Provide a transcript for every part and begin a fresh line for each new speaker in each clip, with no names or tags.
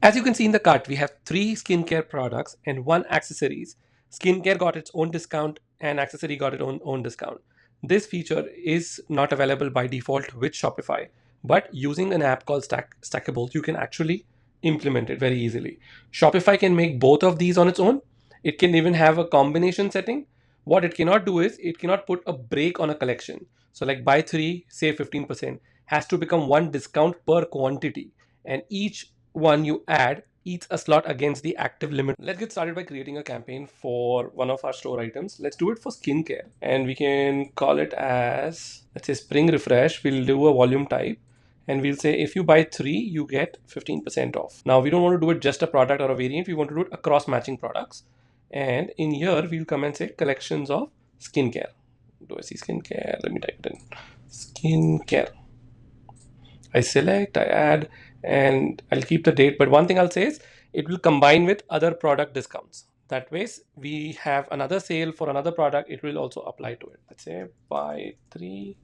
As you can see in the cart, we have 3 skincare products and 1 accessories. Skincare got its own discount and accessory got its own discount. This feature is not available by default with Shopify, but using an app called Stackable, you can actually implement it very easily. Shopify can make both of these on its own. It can even have a combination setting. What it cannot do is it cannot put a break on a collection. So like buy 3, save 15%, has to become 1 discount per quantity, and each one you add eats a slot against the active limit. Let's get started by creating a campaign for one of our store items. Let's do it for skincare, and we can call it as, let's say, spring refresh. We'll do a volume type, and we'll say if you buy 3 you get 15% off. Now we don't want to do it just a product or a variant, we want to do it across matching products. And in here we'll come and say collections of skincare. Do I see skincare? Let me type it in. Skincare. I select, I add, and I'll keep the date. But one thing I'll say is it will combine with other product discounts. That way, we have another sale for another product, it will also apply to it. Let's say buy 3,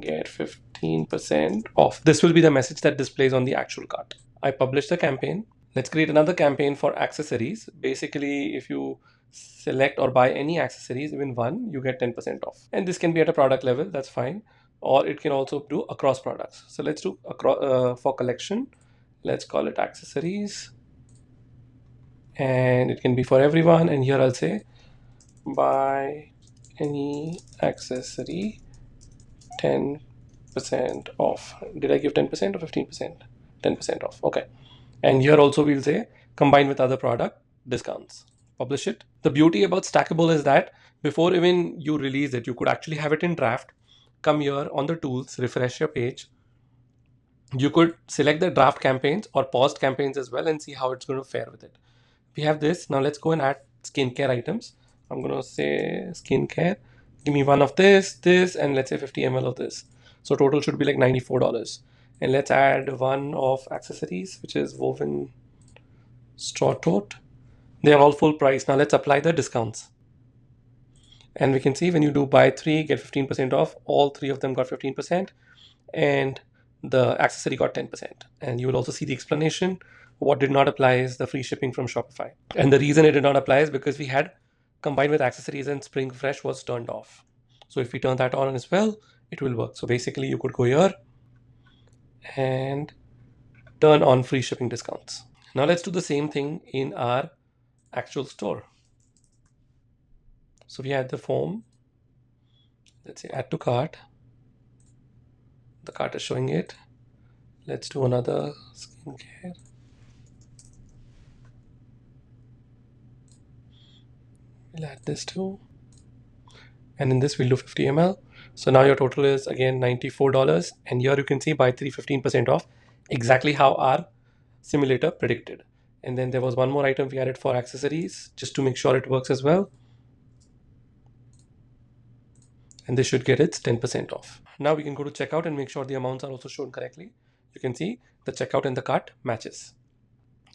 get 15% off. This will be the message that displays on the actual cart. I publish the campaign. Let's create another campaign for accessories. Basically, if you select or buy any accessories, even 1, you get 10% off. And this can be at a product level, that's fine. Or it can also do across products. So let's do across, for collection. Let's call it accessories. And it can be for everyone. And here I'll say buy any accessory 10% off. Did I give 10% or 15%? 10% off. Okay. And here also we'll say combine with other product discounts. Publish it. The beauty about Stackable is that before even you release it, you could actually have it in draft. Come here on the tools, refresh your page. You could select the draft campaigns or paused campaigns as well and see how it's going to fare with it. We have this. Now let's go and add skincare items. I'm going to say skincare. Give me 1 of this, and let's say 50 ml of this. So total should be like $94. And let's add 1 of accessories, which is woven straw tote. They are all full price. Now let's apply the discounts. And we can see when you do buy 3, get 15% off, all 3 of them got 15%, and the accessory got 10%. And you will also see the explanation. What did not apply is the free shipping from Shopify. And the reason it did not apply is because we had combined with accessories and Spring Fresh was turned off. So if we turn that on as well, it will work. So basically you could go here and turn on free shipping discounts. Now let's do the same thing in our actual store. So we had the foam. Let's say add to cart. The cart is showing it. Let's do another skincare. We'll add this too. And in this we'll do 50 ml. So now your total is again $94. And here you can see buy 3, 15% off, exactly how our simulator predicted. And then there was one more item we added for accessories just to make sure it works as well. And this should get its 10% off. Now we can go to checkout and make sure the amounts are also shown correctly. You can see the checkout and the cart matches.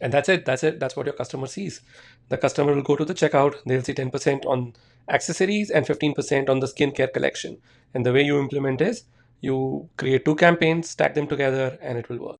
And that's it. That's what your customer sees. The customer will go to the checkout. They'll see 10% on accessories and 15% on the skincare collection. And the way you implement is you create 2 campaigns, stack them together, and it will work.